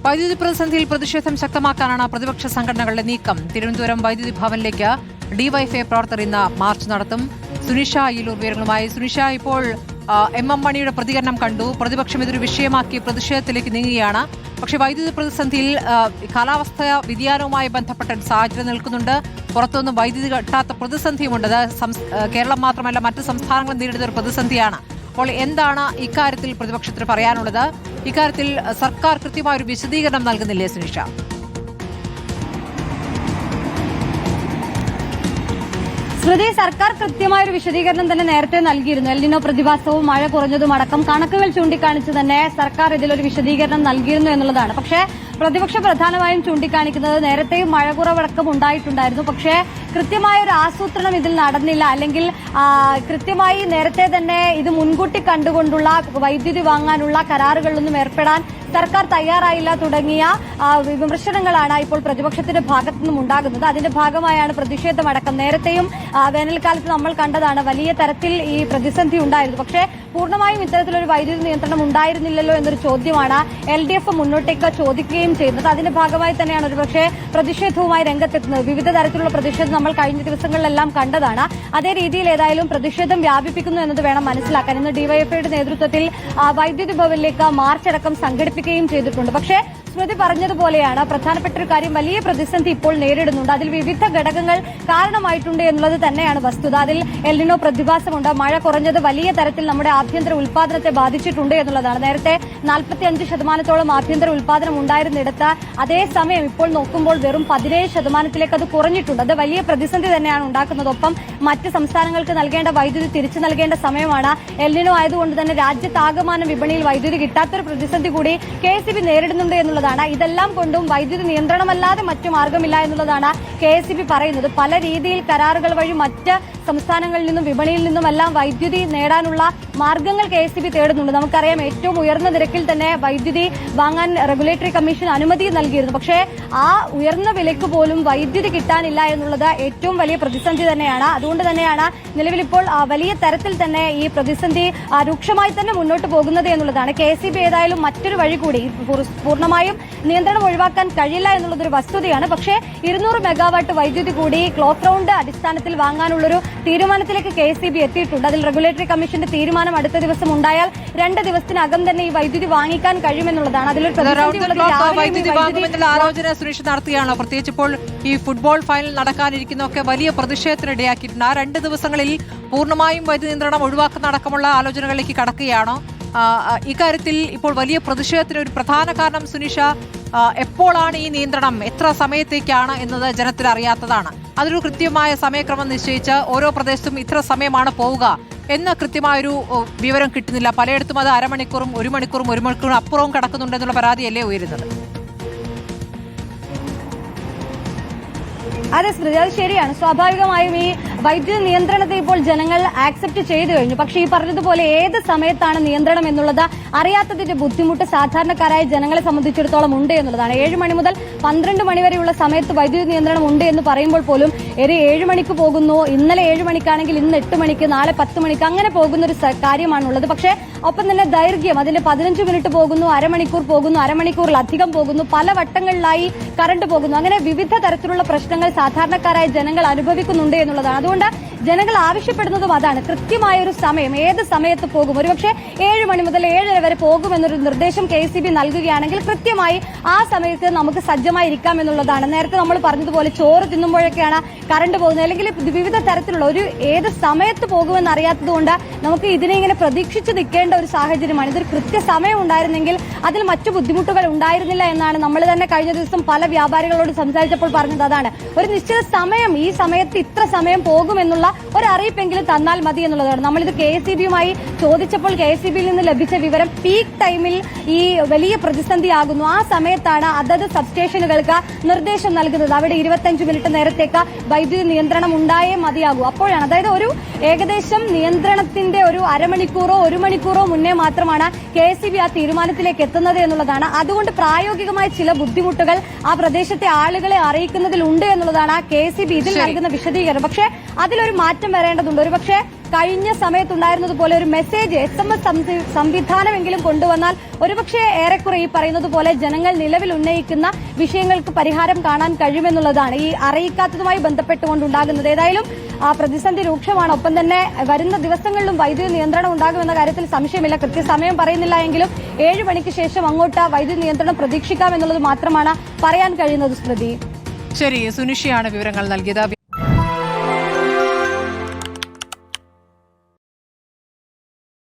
വൈദ്യുതി പ്രതിസന്ധിയിൽ പ്രതിഷേധം ശക്തമാക്കാനാണ് പ്രതിപക്ഷ സംഘടനകളുടെ നീക്കം. തിരുവനന്തപുരം വൈദ്യുതി ഭവനിലേക്ക് ഡിവൈഎഫ്ഐ പ്രവർത്തകർ ഇന്ന് മാർച്ച് നടത്തും. സുനിഷ അയ്യലൂർ വിവരങ്ങളുമായി. സുനിഷ, ഇപ്പോൾ എം മണിയുടെ പ്രതികരണം കണ്ടു. പ്രതിപക്ഷം ഇതൊരു വിഷയമാക്കി പ്രതിഷേധത്തിലേക്ക് നീങ്ങുകയാണ്. പക്ഷേ വൈദ്യുതി പ്രതിസന്ധിയിൽ കാലാവസ്ഥാ വ്യതിയാനവുമായി ബന്ധപ്പെട്ട സാഹചര്യം നിൽക്കുന്നുണ്ട്. പുറത്തുനിന്നും വൈദ്യുതി കിട്ടാത്ത പ്രതിസന്ധിയുമുണ്ട്. കേരളം മാത്രമല്ല, മറ്റ് സംസ്ഥാനങ്ങളും നേരിടുന്ന ഒരു പ്രതിസന്ധിയാണ്. അപ്പോൾ എന്താണ് ഇക്കാര്യത്തിൽ പ്രതിപക്ഷത്തിന് പറയാനുള്ളത്? ഇക്കാര്യത്തിൽ സർക്കാർ കൃത്യമായ ഒരു വിശദീകരണം നൽകുന്നില്ലേ സുനിഷ? സ്മൃതി, സർക്കാർ കൃത്യമായൊരു വിശദീകരണം തന്നെ നേരത്തെ നൽകിയിരുന്നു. എൽനിനോ പ്രതിഭാസവും മഴ കുറഞ്ഞതും അടക്കം കണക്കുകൾ ചൂണ്ടിക്കാണിച്ച് തന്നെ സർക്കാർ ഇതിലൊരു വിശദീകരണം നൽകിയിരുന്നു എന്നുള്ളതാണ്. പക്ഷേ പ്രതിപക്ഷം പ്രധാനമായും ചൂണ്ടിക്കാണിക്കുന്നത് നേരത്തെയും മഴ കുറവടക്കം ഉണ്ടായിട്ടുണ്ടായിരുന്നു. പക്ഷേ കൃത്യമായ ഒരു ആസൂത്രണം ഇതിൽ നടന്നില്ല, അല്ലെങ്കിൽ കൃത്യമായി നേരത്തെ തന്നെ ഇത് മുൻകൂട്ടി കണ്ടുകൊണ്ടുള്ള വൈദ്യുതി വാങ്ങാനുള്ള കരാറുകളിലൊന്നും ഏർപ്പെടാൻ സർക്കാർ തയ്യാറായില്ല തുടങ്ങിയ വിമർശനങ്ങളാണ് ഇപ്പോൾ പ്രതിപക്ഷത്തിന്റെ ഭാഗത്തു നിന്നും ഉണ്ടാകുന്നത്. അതിന്റെ ഭാഗമായാണ് പ്രതിഷേധമടക്കം. നേരത്തെയും വേനൽക്കാലത്ത് നമ്മൾ കണ്ടതാണ്, വലിയ തരത്തിൽ ഈ പ്രതിസന്ധി ഉണ്ടായിരുന്നു. പക്ഷേ പൂർണ്ണമായും ഇത്തരത്തിലൊരു വൈദ്യുതി നിയന്ത്രണം ഉണ്ടായിരുന്നില്ലല്ലോ എന്നൊരു ചോദ്യമാണ് LDF മുന്നോട്ടേക്ക് ചോദിക്കുകയും ചെയ്യുന്നത്. അതിന്റെ ഭാഗമായി തന്നെയാണ് ഒരുപക്ഷെ പ്രതിഷേധവുമായി രംഗത്തെത്തുന്നത്. വിവിധ തരത്തിലുള്ള പ്രതിഷേധം നമ്മൾ കഴിഞ്ഞ ദിവസങ്ങളിലെല്ലാം കണ്ടതാണ്. അതേ രീതിയിൽ ഏതായാലും പ്രതിഷേധം വ്യാപിപ്പിക്കുന്നു എന്നത് വേണം മനസ്സിലാക്കാൻ. ഇന്ന് ഡിവൈഎഫ്ഐയുടെ നേതൃത്വത്തിൽ വൈദ്യുതി ഭവനിലേക്ക് മാർച്ചടക്കം സംഘടിപ്പിക്കുകയും ചെയ്തിട്ടുണ്ട്. പക്ഷേ സ്മൃതി പറഞ്ഞതുപോലെയാണ്, പ്രധാനപ്പെട്ട ഒരു കാര്യം, വലിയ പ്രതിസന്ധി ഇപ്പോൾ നേരിടുന്നുണ്ട്. അതിൽ വിവിധ ഘടകങ്ങൾ കാരണമായിട്ടുണ്ട് എന്നുള്ളത് തന്നെയാണ് വസ്തുത. അതിൽ എൽനിനോ പ്രതിഭാസമുണ്ട്. മഴ കുറഞ്ഞത് വലിയ തരത്തിൽ നമ്മുടെ ആഭ്യന്തര ഉൽപാദനത്തെ ബാധിച്ചിട്ടുണ്ട് എന്നുള്ളതാണ്. നേരത്തെ 45% ആഭ്യന്തര ഉൽപാദനം ഉണ്ടായിരുന്നിടത്ത് അതേസമയം ഇപ്പോൾ നോക്കുമ്പോൾ വെറും 17% അത് കുറഞ്ഞിട്ടുണ്ട്. അത് വലിയ പ്രതിസന്ധി തന്നെയാണ് ഉണ്ടാക്കുന്നത്. ഒപ്പം മറ്റ് സംസ്ഥാനങ്ങൾക്ക് നൽകേണ്ട വൈദ്യുതി തിരിച്ചു നൽകേണ്ട സമയമാണ്. എൽനിനോ ആയതുകൊണ്ട് തന്നെ രാജ്യത്താകമാനം വിപണിയിൽ വൈദ്യുതി കിട്ടാത്തൊരു പ്രതിസന്ധി കൂടി KSEB നേരിടുന്നുണ്ട് എന്നുള്ളത്. ഇതെല്ലാം കൊണ്ടും വൈദ്യുതി നിയന്ത്രണമല്ലാതെ മറ്റു മാർഗമില്ല എന്നുള്ളതാണ് KSEB പറയുന്നത്. പല രീതിയിൽ കരാറുകൾ വഴി മറ്റ് സംസ്ഥാനങ്ങളിൽ നിന്നും വിപണിയിൽ നിന്നുമെല്ലാം വൈദ്യുതി നേടാനുള്ള മാർഗങ്ങൾ KSEB തേടുന്നുണ്ട്. നമുക്കറിയാം, ഏറ്റവും ഉയർന്ന നിരക്കിൽ തന്നെ വൈദ്യുതി വാങ്ങാൻ റെഗുലേറ്ററി കമ്മീഷൻ അനുമതി നൽകിയിരുന്നു. പക്ഷേ ആ ഉയർന്ന വിലയ്ക്ക് പോലും വൈദ്യുതി കിട്ടാനില്ല എന്നുള്ളത് ഏറ്റവും വലിയ പ്രതിസന്ധി തന്നെയാണ്. അതുകൊണ്ട് തന്നെയാണ് നിലവിൽ ഇപ്പോൾ വലിയ തരത്തിൽ തന്നെ ഈ പ്രതിസന്ധി രൂക്ഷമായി തന്നെ മുന്നോട്ട് പോകുന്നത് എന്നുള്ളതാണ്. KSEB ഏതായാലും മറ്റൊരു വഴി കൂടി, പൂർണ്ണമായും നിയന്ത്രണം ഒഴിവാക്കാൻ കഴിയില്ല എന്നുള്ളതൊരു വസ്തുതയാണ്. പക്ഷേ 200 മെഗാവാട്ട് വൈദ്യുതി കൂടി ക്ലോക്ക് റൗണ്ട് അടിസ്ഥാനത്തിൽ വാങ്ങാനുള്ളൊരു തീരുമാനത്തിലേക്ക് KSEB എത്തിയിട്ടുണ്ട്. അതിൽ റെഗുലേറ്ററി കമ്മീഷന്റെ തീരുമാനം അടുത്ത ദിവസം ഉണ്ടായാൽ 2 ദിവസത്തിനകം തന്നെ ഈ വൈദ്യുതി വാങ്ങിക്കാൻ കഴിയുമെന്നുള്ളതാണ്. അതിലൊരു വൈദ്യുതി വാങ്ങുമെന്നുള്ള ആലോചന സുരേഷ് നടത്തുകയാണോ? പ്രത്യേകിച്ച് ഇപ്പോൾ ഈ ഫുട്ബോൾ ഫൈനൽ നടക്കാനിരിക്കുന്നതൊക്കെ വലിയ പ്രതിഷേധത്തിനിടയാക്കിയിട്ടുണ്ട്. ആ 2 ദിവസങ്ങളിൽ പൂർണ്ണമായും വൈദ്യുതി നിയന്ത്രണം ഒഴിവാക്കുന്ന അടക്കമുള്ള ആലോചനകളിലേക്ക് കടക്കുകയാണോ? ഇക്കാര്യത്തിൽ ഇപ്പോൾ വലിയ പ്രതിഷേധത്തിന് ഒരു പ്രധാന കാരണം സുനിഷ, എപ്പോഴാണ് ഈ നിയന്ത്രണം, എത്ര സമയത്തേക്കാണ് എന്നത് ജനത്തിന് അറിയാത്തതാണ്. അതൊരു കൃത്യമായ സമയക്രമം നിശ്ചയിച്ച് ഓരോ പ്രദേശത്തും ഇത്ര സമയമാണ് പോവുക എന്ന കൃത്യമായൊരു വിവരം കിട്ടുന്നില്ല. പലയിടത്തും അത് അരമണിക്കൂറും 1 മണിക്കൂറും അപ്പുറവും കടക്കുന്നുണ്ടെന്നുള്ള പരാതിയല്ലേ ഉയരുന്നത്? അതെ സ്മൃതി, അത് ശരിയാണ്. സ്വാഭാവികമായും ഈ വൈദ്യുതി നിയന്ത്രണത്തെ ഇപ്പോൾ ജനങ്ങൾ ആക്സെപ്റ്റ് ചെയ്തു കഴിഞ്ഞു. പക്ഷേ ഈ പറഞ്ഞതുപോലെ ഏത് സമയത്താണ് നിയന്ത്രണം എന്നുള്ളത് അറിയാത്തതിന്റെ ബുദ്ധിമുട്ട് സാധാരണക്കാരായ ജനങ്ങളെ സംബന്ധിച്ചിടത്തോളം ഉണ്ട് എന്നുള്ളതാണ്. 7 മണി മുതൽ 12 മണി വരെയുള്ള സമയത്ത് വൈദ്യുതി നിയന്ത്രണം ഉണ്ട് എന്ന് പറയുമ്പോൾ പോലും 7 മണിക്ക് പോകുന്നു, ഇന്നലെ 7 മണിക്കാണെങ്കിൽ ഇന്ന് 8 മണിക്ക്, നാളെ 10 മണിക്ക്, അങ്ങനെ പോകുന്ന ഒരു കാര്യമാണുള്ളത്. പക്ഷേ ഒപ്പം തന്നെ ദൈർഘ്യം, അതിന്റെ 15 മിനിറ്റ് പോകുന്നു, അരമണിക്കൂർ പോകുന്നു, അരമണിക്കൂറിലധികം പോകുന്നു, പല വട്ടങ്ങളിലായി കറണ്ട് പോകുന്നു. അങ്ങനെ വിവിധ തരത്തിലുള്ള പ്രശ്നങ്ങൾ സാധാരണക്കാരായ ജനങ്ങൾ അനുഭവിക്കുന്നുണ്ട് എന്നുള്ളതാണ്. അതുകൊണ്ട് ജനങ്ങൾ ആവശ്യപ്പെടുന്നതും അതാണ്, കൃത്യമായ ഒരു സമയം, ഏത് സമയത്ത് പോകും. ഒരുപക്ഷെ 7 മണി മുതൽ 7:30 വരെ പോകുമെന്നൊരു നിർദ്ദേശം KSEB നൽകുകയാണെങ്കിൽ കൃത്യമായി ആ സമയത്ത് നമുക്ക് സജ്ജമായിരിക്കാം എന്നുള്ളതാണ്. നേരത്തെ നമ്മൾ പറഞ്ഞതുപോലെ ചോറ് തിന്നുമ്പോഴൊക്കെയാണ് കറണ്ട് പോകുന്നത്, അല്ലെങ്കിൽ വിവിധ തരത്തിലുള്ള ഒരു ഏത് സമയത്ത് പോകുമെന്ന് അറിയാത്തതുകൊണ്ട് നമുക്ക് ഇതിനെ ഇങ്ങനെ പ്രതീക്ഷിച്ച് നിൽക്കേണ്ട ഒരു സാഹചര്യമാണ്. ഇതൊരു കൃത്യസമയം ഉണ്ടായിരുന്നെങ്കിൽ അതിൽ മറ്റു ബുദ്ധിമുട്ടുകൾ ഉണ്ടായിരുന്നില്ല എന്നാണ് നമ്മൾ തന്നെ കഴിഞ്ഞ ദിവസം പല വ്യാപാരികളോട് സംസാരിച്ചപ്പോൾ പറഞ്ഞത്. അതാണ്, ഒരു നിശ്ചിത സമയം, ഈ സമയത്ത് ഇത്ര സമയം പോകുമെന്നുള്ള ഒരു അറിയിപ്പെങ്കിലും തന്നാൽ മതി എന്നുള്ളതാണ്. നമ്മളിത് KSEB-യുമായി ചോദിച്ചപ്പോൾ KSEB-യിൽ നിന്ന് ലഭിച്ച വിവരം പീക്ക് ടൈമിൽ ഈ വലിയ പ്രതിസന്ധിയാകുന്നു. ആ സമയത്താണ് അതത് സബ്സ്റ്റേഷനുകൾക്ക് നിർദ്ദേശം നൽകുന്നത്. അവിടെ 25 മിനിറ്റ് നേരത്തേക്ക് വൈദ്യുതി നിയന്ത്രണം ഉണ്ടായേ മതിയാകൂ. അപ്പോഴാണ്, അതായത് ഒരു ഏകദേശം നിയന്ത്രണത്തിന്റെ ഒരു അരമണിക്കൂറോ 1 മണിക്കൂറോ മുന്നേ മാത്രമാണ് KSEB ആ തീരുമാനത്തിലേക്ക് എത്തുന്നത് എന്നുള്ളതാണ്. അതുകൊണ്ട് പ്രായോഗികമായ ചില ബുദ്ധിമുട്ടുകൾ ആ പ്രദേശത്തെ ആളുകളെ അറിയിക്കുന്നതിലുണ്ട് എന്നുള്ളതാണ് KSEB ഇതിൽ നൽകുന്ന വിശദീകരണം. പക്ഷേ അതിലൊരു മാറ്റം വരേണ്ടതുണ്ട്. ഒരുപക്ഷെ കഴിഞ്ഞ സമയത്തുണ്ടായിരുന്നതുപോലെ ഒരു മെസ്സേജ് SMS സംവിധാനമെങ്കിലും കൊണ്ടുവന്നാൽ ഒരുപക്ഷെ ഏറെക്കുറെ ഈ പറയുന്നത് പോലെ ജനങ്ങൾ നിലവിൽ ഉന്നയിക്കുന്ന വിഷയങ്ങൾക്ക് പരിഹാരം കാണാൻ കഴിയുമെന്നുള്ളതാണ് ഈ അറിയിക്കാത്തതുമായി ബന്ധപ്പെട്ടുകൊണ്ടുണ്ടാകുന്നത്. ഏതായാലും പ്രതിസന്ധി രൂക്ഷമാണ്. ഒപ്പം തന്നെ വരുന്ന ദിവസങ്ങളിലും വൈദ്യുതി നിയന്ത്രണം ഉണ്ടാകുമെന്ന കാര്യത്തിൽ സംശയമില്ല. കൃത്യസമയം പറയുന്നില്ല എങ്കിലും 7 മണിക്ക് ശേഷം അങ്ങോട്ട് വൈദ്യുതി നിയന്ത്രണം പ്രതീക്ഷിക്കാം എന്നുള്ളത് മാത്രമാണ് പറയാൻ കഴിയുന്നത്. സ്മൃതി, ശരി, സുനിഷയാണ് വിവരങ്ങൾ നൽകിയത്.